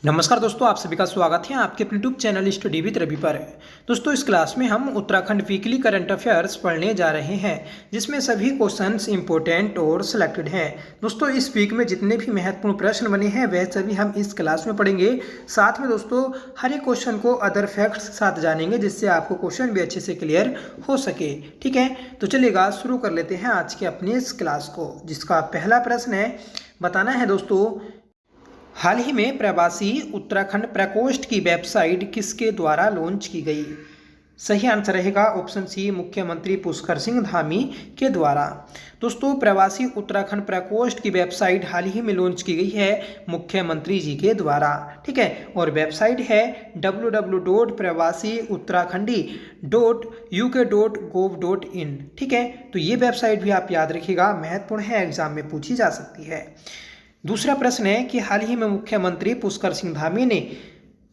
नमस्कार दोस्तों, आप सभी का स्वागत है आपके अपने YouTube channel study with Ravi पर। दोस्तों, इस क्लास में हम उत्तराखंड वीकली करंट अफेयर्स पढ़ने जा रहे हैं, जिसमें सभी क्वेश्चंस इंपॉर्टेंट और सिलेक्टेड हैं। दोस्तों, इस वीक में जितने भी महत्वपूर्ण प्रश्न बने हैं वह सभी हम इस क्लास में पढ़ेंगे। साथ में दोस्तों हर एक क्वेश्चन को अदर फैक्ट्स साथ जानेंगे, जिससे आपको क्वेश्चन भी अच्छे से क्लियर हो सके। ठीक है, तो चलिएगा शुरू कर लेते हैं आज के अपनी इस क्लास को, जिसका पहला प्रश्न है, बताना है दोस्तों, हाल ही में प्रवासी उत्तराखंड प्रकोष्ठ की वेबसाइट किसके द्वारा लॉन्च की गई? सही आंसर रहेगा ऑप्शन सी, मुख्यमंत्री पुष्कर सिंह धामी के द्वारा। दोस्तों, प्रवासी उत्तराखंड प्रकोष्ठ की वेबसाइट हाल ही में लॉन्च की गई है मुख्यमंत्री जी के द्वारा। ठीक है, और वेबसाइट है www.pravasi-uttarakhandi.uk.gov.in। ठीक है, तो ये वेबसाइट भी आप याद रखिएगा, महत्वपूर्ण है, एग्जाम में पूछी जा सकती है। दूसरा प्रश्न है कि हाल ही में मुख्यमंत्री पुष्कर सिंह धामी ने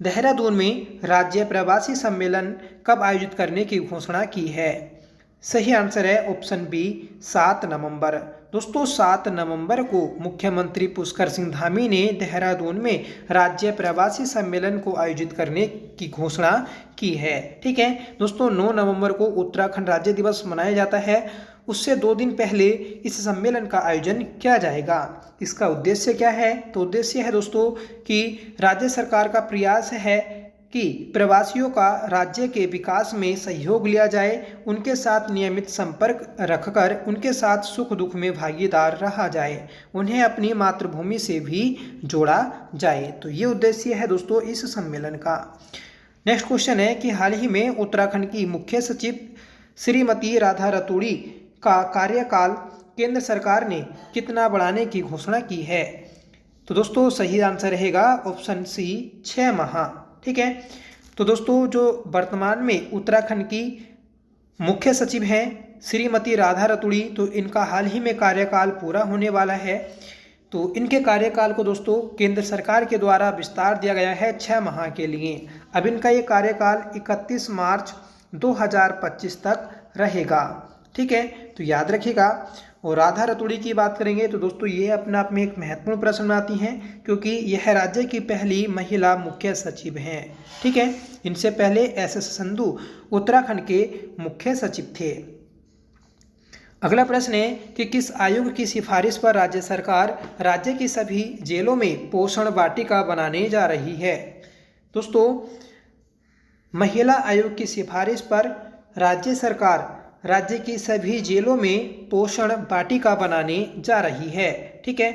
देहरादून में राज्य प्रवासी सम्मेलन कब आयोजित करने की घोषणा की है? सही आंसर है ऑप्शन बी, 7 नवंबर। दोस्तों, 7 नवंबर को मुख्यमंत्री पुष्कर सिंह धामी ने देहरादून में राज्य प्रवासी सम्मेलन को आयोजित करने की घोषणा की है। ठीक है दोस्तों, 9 नवंबर को उत्तराखंड राज्य दिवस मनाया जाता है, उससे 2 दिन पहले इस सम्मेलन का आयोजन किया जाएगा। इसका उद्देश्य क्या है? तो उद्देश्य है दोस्तों कि राज्य सरकार का प्रयास है कि प्रवासियों का राज्य के विकास में सहयोग लिया जाए, उनके साथ नियमित संपर्क रखकर उनके साथ सुख दुख में भागीदार रहा जाए, उन्हें अपनी मातृभूमि से भी जोड़ा जाए। तो ये उद्देश्य है दोस्तों इस सम्मेलन का। नेक्स्ट क्वेश्चन है कि हाल ही में उत्तराखंड की मुख्य सचिव श्रीमती राधा रतूड़ी का कार्यकाल केंद्र सरकार ने कितना बढ़ाने की घोषणा की है? तो दोस्तों सही आंसर रहेगा ऑप्शन सी, 6 माह। ठीक है, तो दोस्तों जो वर्तमान में उत्तराखंड की मुख्य सचिव हैं श्रीमती राधा रतूड़ी, तो इनका हाल ही में कार्यकाल पूरा होने वाला है। तो इनके कार्यकाल को दोस्तों केंद्र सरकार के द्वारा विस्तार दिया गया है 6 माह के लिए। अब इनका ये कार्यकाल 31 मार्च 2025 तक रहेगा। ठीक है, तो याद रखिएगा। और राधा रतूड़ी की बात करेंगे तो दोस्तों ये अपने आप में एक महत्वपूर्ण प्रश्न में आती हैं, क्योंकि यह राज्य की पहली महिला मुख्य सचिव हैं। ठीक है, इनसे पहले एस संधू उत्तराखंड के मुख्य सचिव थे। अगला प्रश्न है कि किस आयोग की सिफारिश पर राज्य सरकार राज्य की सभी जेलों में पोषण वाटिका बनाने जा रही है? दोस्तों, महिला आयोग की सिफारिश पर राज्य सरकार राज्य की सभी जेलों में पोषण वाटिका बनाने जा रही है। ठीक है,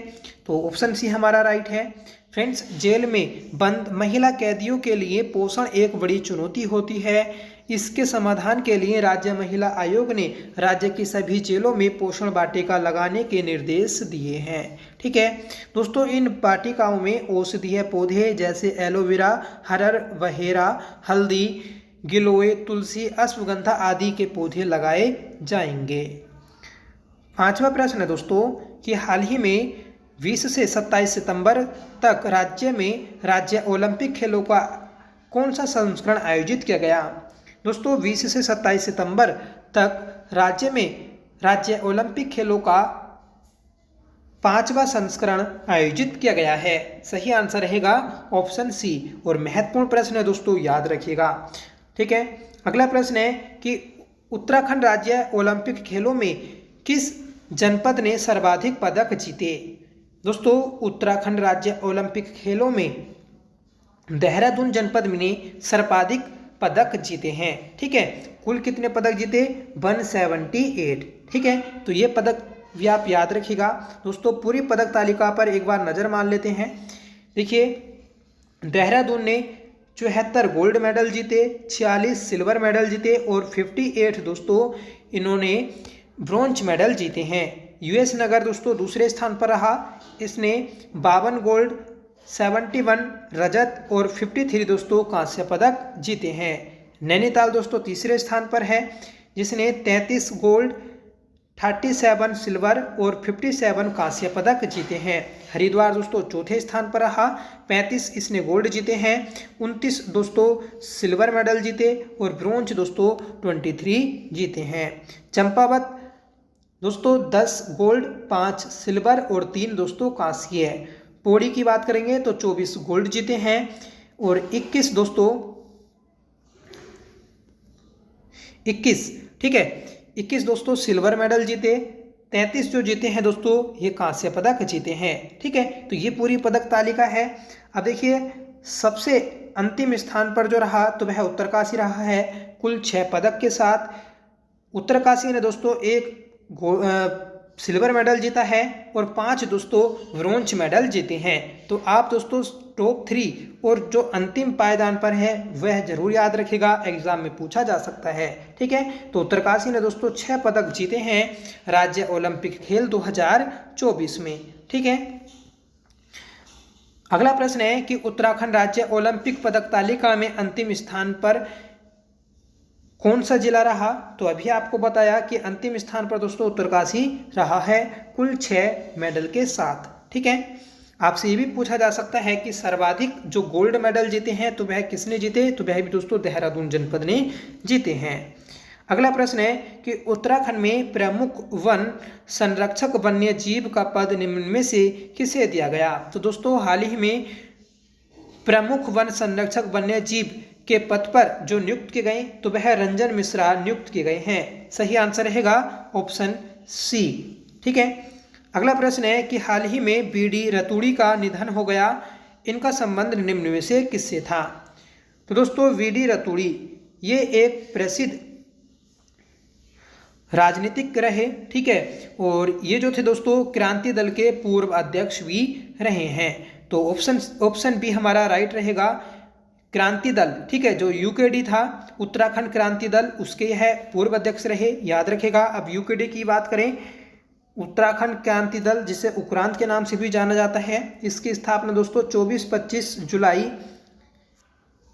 तो ऑप्शन सी हमारा राइट है। फ्रेंड्स, जेल में बंद महिला कैदियों के लिए पोषण एक बड़ी चुनौती होती है। इसके समाधान के लिए राज्य महिला आयोग ने राज्य की सभी जेलों में पोषण वाटिका लगाने के निर्देश दिए हैं। ठीक है दोस्तों, इन वाटिकाओं में औषधीय पौधे जैसे एलोवेरा, हरड़, वहेरा, हल्दी, गिलोय, तुलसी, अश्वगंधा आदि के पौधे लगाए जाएंगे। 5वां प्रश्न है दोस्तों कि हाल ही में 20 से 27 सितंबर तक राज्य में राज्य ओलंपिक खेलों का कौन सा संस्करण आयोजित किया गया? दोस्तों, 20 से 27 सितंबर तक राज्य में राज्य ओलंपिक खेलों का 5वां संस्करण आयोजित किया गया है। सही आंसर रहेगा ऑप्शन सी। और महत्वपूर्ण प्रश्न है दोस्तों, याद रखिएगा। ठीक है, अगला प्रश्न है कि उत्तराखंड राज्य ओलंपिक खेलों में किस जनपद ने सर्वाधिक पदक जीते? दोस्तों, उत्तराखंड राज्य ओलंपिक खेलों में देहरादून जनपद ने सर्वाधिक पदक जीते हैं। ठीक है, कुल कितने पदक जीते? 178। ठीक है, तो ये पदक भी आप याद रखिएगा। दोस्तों, पूरी पदक तालिका पर एक बार नज़र मार लेते हैं। देखिए, देहरादून ने 74 गोल्ड मेडल जीते, 46 सिल्वर मेडल जीते और 58 दोस्तों इन्होंने ब्रॉन्ज मेडल जीते हैं। यूएस नगर दोस्तों दूसरे स्थान पर रहा, इसने 52 गोल्ड, 71 रजत और 53 दोस्तों कांस्य पदक जीते हैं। नैनीताल दोस्तों तीसरे स्थान पर है, जिसने 33 गोल्ड, 37 सिल्वर और 57 कांस्य पदक जीते हैं। हरिद्वार दोस्तों चौथे स्थान पर रहा, 35 इसने गोल्ड जीते हैं, 29 दोस्तों सिल्वर मेडल जीते और ब्रोंज दोस्तों 23 जीते हैं। चंपावत दोस्तों 10 गोल्ड, 5 सिल्वर और 3 दोस्तों कांस्य है। पौड़ी की बात करेंगे तो 24 गोल्ड जीते हैं और 21 दोस्तों 21, ठीक है, 21 दोस्तों सिल्वर मेडल जीते, 33 जो जीते हैं दोस्तों ये कांस्य पदक जीते हैं, ठीक है। तो ये पूरी पदक तालिका है। अब देखिए सबसे अंतिम स्थान पर जो रहा तो वह उत्तरकाशी रहा है कुल 6 पदक के साथ। उत्तरकाशी ने दोस्तों एक सिल्वर मेडल जीता है और 5 दोस्तों ब्रोंज मेडल जीते हैं। तो आप दोस्तों टॉप 3 और जो अंतिम पायदान पर है वह जरूर याद रखिएगा, एग्जाम में पूछा जा सकता है, ठीक है। तो उत्तरकाशी ने दोस्तों 6 पदक जीते हैं राज्य ओलंपिक खेल 2024 में, ठीक है। अगला प्रश्न है कि उत्तराखंड राज्य ओलंपिक पदक तालिका में अंतिम स्थान पर कौन सा जिला रहा? तो अभी आपको बताया कि अंतिम स्थान पर दोस्तों उत्तरकाशी रहा है कुल 6 मेडल के साथ, ठीक है। आपसे ये भी पूछा जा सकता है कि सर्वाधिक जो गोल्ड मेडल जीते हैं तो वह किसने जीते? तो वह भी दोस्तों देहरादून जनपद ने जीते हैं। अगला प्रश्न है कि उत्तराखंड में प्रमुख वन संरक्षक वन्य जीव का पद निम्न में से किसे दिया गया? तो दोस्तों हाल ही में प्रमुख वन संरक्षक वन्य जीव के पद पर जो नियुक्त किए गए तो वह रंजन मिश्रा नियुक्त किए गए हैं। सही आंसर रहेगा ऑप्शन सी, ठीक है। अगला प्रश्न है कि हाल ही में बीडी रतूड़ी का निधन हो गया, इनका संबंध निम्न में से किससे था? तो दोस्तों बीडी रतूड़ी ये एक प्रसिद्ध राजनीतिक रहे, ठीक है, और ये जो थे दोस्तों क्रांति दल के पूर्व अध्यक्ष भी रहे हैं। तो ऑप्शन बी हमारा राइट रहेगा, क्रांति दल, ठीक है, जो यूकेडी था उत्तराखंड क्रांति दल उसके यह पूर्व अध्यक्ष रहे, याद रखेगा। अब यूकेडी की बात करें, उत्तराखंड क्रांति दल जिसे उक्रांत के नाम से भी जाना जाता है, इसकी स्थापना दोस्तों 24-25 जुलाई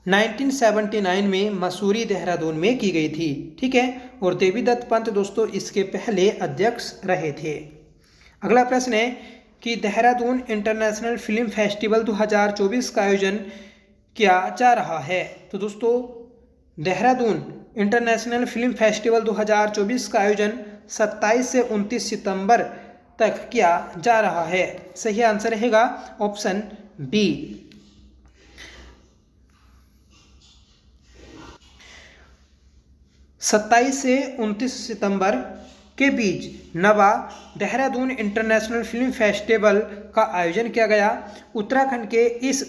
1979 में मसूरी देहरादून में की गई थी, ठीक है, और देवीदत्त पंत दोस्तों इसके पहले अध्यक्ष रहे थे। अगला प्रश्न है कि देहरादून इंटरनेशनल फिल्म फेस्टिवल 2024 का आयोजन किया जा रहा है? तो दोस्तों देहरादून इंटरनेशनल फिल्म फेस्टिवल 2024 का आयोजन 27 से 29 सितंबर तक किया जा रहा है। सही आंसर रहेगा ऑप्शन बी। 27 से 29 सितंबर के बीच नवा देहरादून इंटरनेशनल फिल्म फेस्टिवल का आयोजन किया गया। उत्तराखंड के इस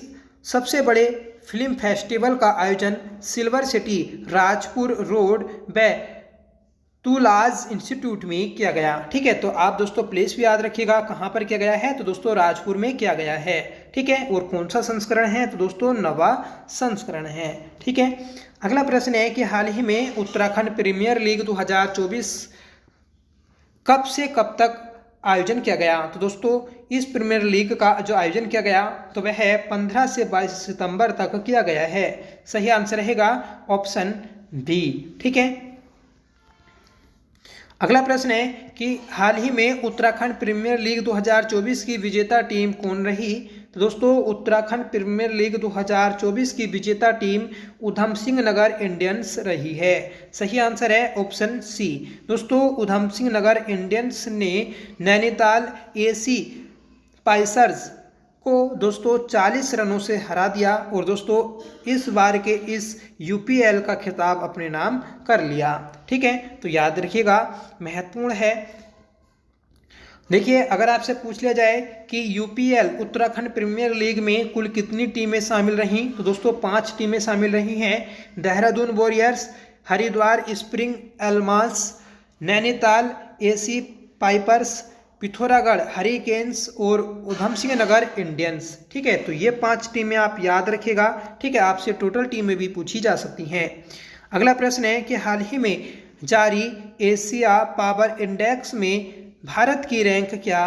सबसे बड़े फिल्म फेस्टिवल का आयोजन सिल्वर सिटी, राजपुर रोड व तुलाज इंस्टीट्यूट में किया गया, ठीक है। तो आप दोस्तों प्लेस भी याद रखिएगा कहाँ पर किया गया है, तो दोस्तों राजपुर में किया गया है, ठीक है। और कौन सा संस्करण है? तो दोस्तों नवा संस्करण है, ठीक है। अगला प्रश्न है कि हाल ही में उत्तराखंड प्रीमियर लीग 2024 कब से कब तक आयोजन किया गया? तो दोस्तों इस प्रीमियर लीग का जो आयोजन किया गया तो वह 15 से 22 सितंबर तक किया गया है। सही आंसर रहेगा ऑप्शन बी, ठीक है। अगला प्रश्न है कि हाल ही में उत्तराखंड प्रीमियर लीग 2024 की विजेता टीम कौन रही? तो दोस्तों उत्तराखंड प्रीमियर लीग 2024 की विजेता टीम उधम सिंह नगर इंडियंस रही है। सही आंसर है ऑप्शन सी। दोस्तों उधम सिंह नगर इंडियंस ने नैनीताल एसी पाइसर्स को दोस्तों 40 रनों से हरा दिया और दोस्तों इस बार के इस यूपीएल का खिताब अपने नाम कर लिया, ठीक है। तो याद रखिएगा महत्वपूर्ण है। देखिए अगर आपसे पूछ लिया जाए कि यूपीएल उत्तराखंड प्रीमियर लीग में कुल कितनी टीमें शामिल रहीं, तो दोस्तों 5 टीमें शामिल रही हैं। देहरादून वॉरियर्स, हरिद्वार स्प्रिंग एलमास, Nainital AC pipers, Pithoragarh hurricanes और उधम सिंह नगर इंडियंस, ठीक है। तो ये 5 टीमें आप याद रखिएगा, ठीक है। आपसे टोटल टीमें भी पूछी जा सकती हैं। अगला प्रश्न है कि हाल ही में जारी एशिया पावर इंडेक्स में भारत की रैंक क्या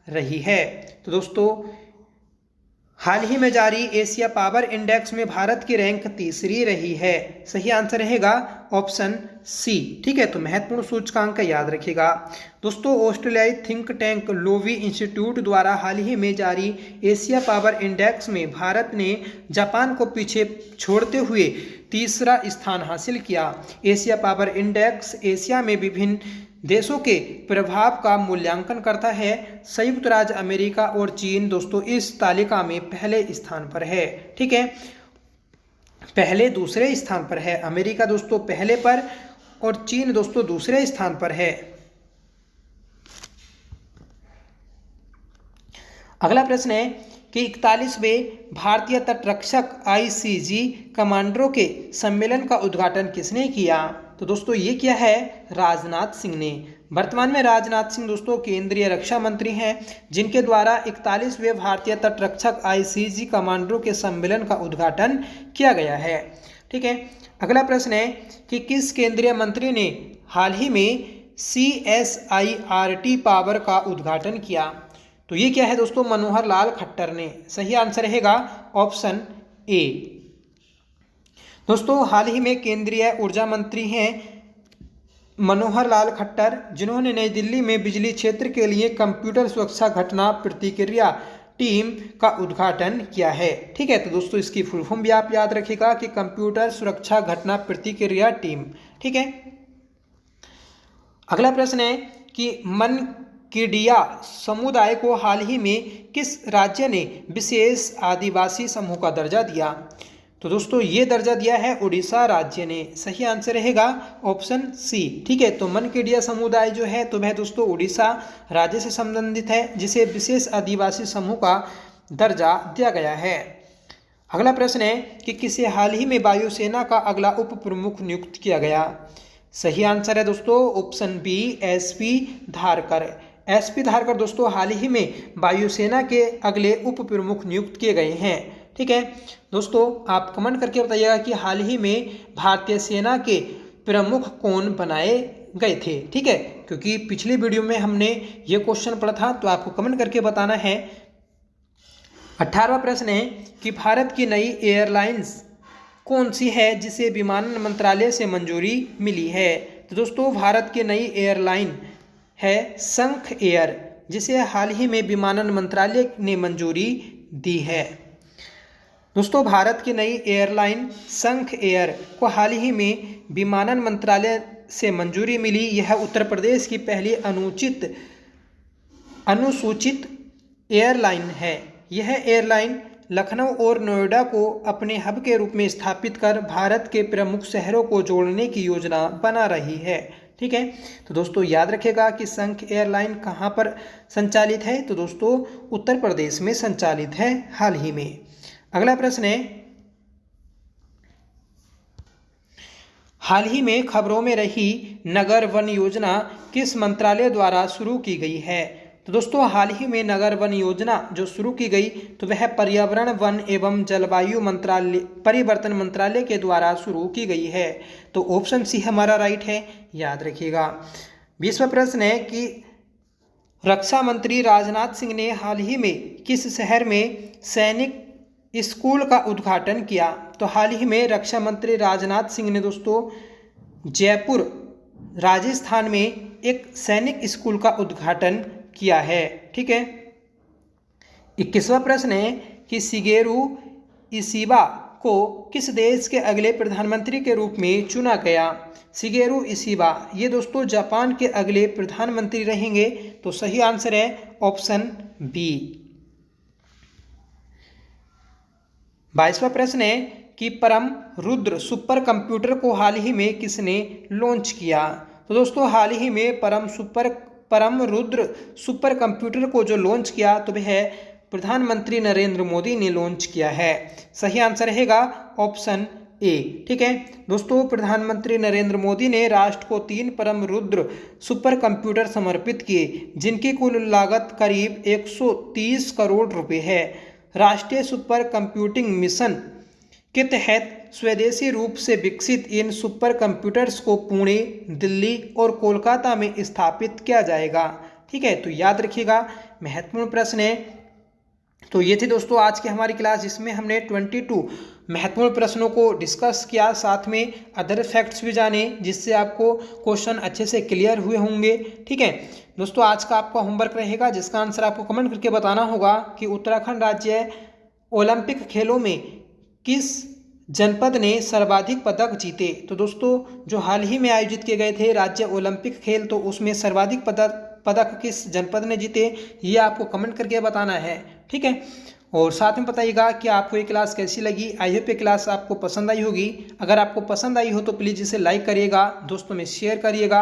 रही है? तो दोस्तों हाल ही में जारी एशिया पावर इंडेक्स में भारत की रैंक 3री रही है। सही आंसर रहेगा ऑप्शन सी, ठीक है। तो महत्वपूर्ण सूचकांक याद रखिएगा। दोस्तों ऑस्ट्रेलियाई थिंक टैंक लोवी इंस्टीट्यूट द्वारा हाल ही में जारी एशिया पावर इंडेक्स में भारत ने जापान को पीछे छोड़ते हुए 3रा स्थान हासिल किया। एशिया पावर इंडेक्स एशिया में विभिन्न देशों के प्रभाव का मूल्यांकन करता है। संयुक्त राज्य अमेरिका और चीन दोस्तों इस तालिका में पहले स्थान पर है। ठीक है, पहले दूसरे स्थान पर है। अमेरिका दोस्तों पहले पर और चीन दोस्तों दूसरे स्थान पर है। अगला प्रश्न है कि 41वें भारतीय तटरक्षक ICG कमांडरों के सम्मेलन का उद्घाटन किसने किया? तो दोस्तों ये किया है राजनाथ सिंह ने। वर्तमान में राजनाथ सिंह दोस्तों केंद्रीय रक्षा मंत्री हैं, जिनके द्वारा 41वें भारतीय तटरक्षक ICG कमांडरों के सम्मेलन का उद्घाटन किया गया है। ठीक है, अगला प्रश्न है कि किस केंद्रीय मंत्री ने हाल ही में CSIRT पावर का उद्घाटन किया? तो ये क्या है दोस्तों? मनोहर लाल खट्टर ने। सही आंसर रहेगा ऑप्शन ए। दोस्तों हाल ही में केंद्रीय ऊर्जा मंत्री हैं मनोहर लाल खट्टर, जिन्होंने नई दिल्ली में बिजली क्षेत्र के लिए कंप्यूटर सुरक्षा घटना प्रतिक्रिया टीम का उद्घाटन किया है। ठीक है, तो दोस्तों इसकी फुल फॉर्म भी आप याद रखिएगा कि कंप्यूटर सुरक्षा घटना प्रतिक्रिया टीम। ठीक है, अगला प्रश्न है कि मनकेडिया समुदाय को हाल ही में किस राज्य ने विशेष आदिवासी समूह का दर्जा दिया? तो दोस्तों ये दर्जा दिया है उड़ीसा राज्य ने। सही आंसर रहेगा ऑप्शन सी। ठीक है, तो मनकेडिया समुदाय जो है तो वह दोस्तों उड़ीसा राज्य से संबंधित है, जिसे विशेष आदिवासी समूह का दर्जा दिया गया है। अगला प्रश्न है कि किसे हाल ही में वायुसेना का अगला उप प्रमुख नियुक्त किया गया? सही आंसर है दोस्तों option B SP Dharkar. SP Dharkar दोस्तों हाल ही में वायुसेना के अगले उप प्रमुख नियुक्त किए गए हैं। ठीक है दोस्तों, आप कमेंट करके बताइएगा कि हाल ही में भारतीय सेना के प्रमुख कौन बनाए गए थे। ठीक है, क्योंकि पिछली वीडियो में हमने ये क्वेश्चन पढ़ा था, तो आपको कमेंट करके बताना है। 18वां प्रश्न है कि भारत की नई एयरलाइंस कौन सी है जिसे विमानन मंत्रालय से मंजूरी मिली है? तो दोस्तों भारत की नई एयरलाइन है शंख एयर, जिसे हाल ही में विमानन मंत्रालय ने मंजूरी दी है। दोस्तों भारत की नई एयरलाइन शंख एयर को हाल ही में विमानन मंत्रालय से मंजूरी मिली। यह उत्तर प्रदेश की पहली अनुसूचित एयरलाइन है। यह एयरलाइन लखनऊ और नोएडा को अपने हब के रूप में स्थापित कर भारत के प्रमुख शहरों को जोड़ने की योजना बना रही है। ठीक है, तो दोस्तों याद रखेगा कि शंख एयरलाइन कहाँ पर संचालित है? तो दोस्तों उत्तर प्रदेश में संचालित है हाल ही में। अगला प्रश्न है, हाल ही में खबरों में रही नगर वन योजना किस मंत्रालय द्वारा शुरू की गई है? तो दोस्तों हाल ही में नगर वन योजना जो शुरू की गई तो वह पर्यावरण वन एवं जलवायु परिवर्तन मंत्रालय के द्वारा शुरू की गई है। तो ऑप्शन सी हमारा राइट है, याद रखिएगा। 20वां प्रश्न है कि रक्षा मंत्री राजनाथ सिंह ने हाल ही में किस शहर में सैनिक स्कूल का उद्घाटन किया? तो हाल ही में रक्षा मंत्री राजनाथ सिंह ने दोस्तों जयपुर राजस्थान में एक सैनिक स्कूल का उद्घाटन किया है। ठीक है, 21वां प्रश्न है कि शिगेरू इशिबा को किस देश के अगले प्रधानमंत्री के रूप में चुना गया? शिगेरू इशिबा ये दोस्तों जापान के अगले प्रधानमंत्री रहेंगे। तो सही आंसर है ऑप्शन बी। 22वां प्रश्न है कि परम रुद्र सुपर कंप्यूटर को हाल ही में किसने लॉन्च किया? तो दोस्तों हाल ही में परम रुद्र सुपर कंप्यूटर को जो लॉन्च किया तो वह प्रधानमंत्री नरेंद्र मोदी ने लॉन्च किया है। सही आंसर रहेगा ऑप्शन ए। ठीक है दोस्तों, प्रधानमंत्री नरेंद्र मोदी ने राष्ट्र को 3 परम रुद्र सुपर कंप्यूटर समर्पित किए, जिनकी कुल लागत करीब 130 करोड़ रुपए है। राष्ट्रीय सुपर कंप्यूटिंग मिशन के तहत स्वदेशी रूप से विकसित इन सुपर कंप्यूटर्स को पुणे, दिल्ली और कोलकाता में स्थापित किया जाएगा। ठीक है, तो याद रखिएगा महत्वपूर्ण प्रश्न है। तो ये थी दोस्तों आज की हमारी क्लास, जिसमें हमने 22 महत्वपूर्ण प्रश्नों को डिस्कस किया, साथ में अदर फैक्ट्स भी जाने, जिससे आपको क्वेश्चन अच्छे से क्लियर हुए होंगे। ठीक है दोस्तों, आज का आपका होमवर्क रहेगा, जिसका आंसर आपको कमेंट करके बताना होगा कि उत्तराखंड राज्य ओलंपिक खेलों में किस जनपद ने सर्वाधिक पदक जीते? तो दोस्तों जो हाल ही में आयोजित किए गए थे राज्य ओलंपिक खेल, तो उसमें सर्वाधिक पदक किस जनपद ने जीते, ये आपको कमेंट करके बताना है। ठीक है, और साथ में बताइएगा कि आपको ये क्लास कैसी लगी। आई होप ये क्लास आपको पसंद आई होगी। अगर आपको पसंद आई हो तो प्लीज़ इसे लाइक करिएगा, दोस्तों में शेयर करिएगा।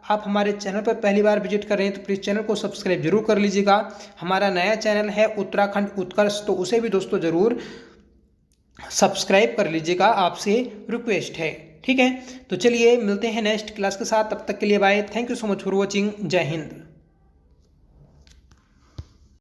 आप हमारे चैनल पर पहली बार विजिट कर रहे हैं तो प्लीज़ चैनल को सब्सक्राइब जरूर कर लीजिएगा। हमारा नया चैनल है उत्तराखंड उत्कर्ष, तो उसे भी दोस्तों ज़रूर सब्सक्राइब कर लीजिएगा, आपसे रिक्वेस्ट है। ठीक है, तो चलिए मिलते हैं नेक्स्ट क्लास के साथ, तब तक के लिए bye. Thank you so much for watching. जय हिंद।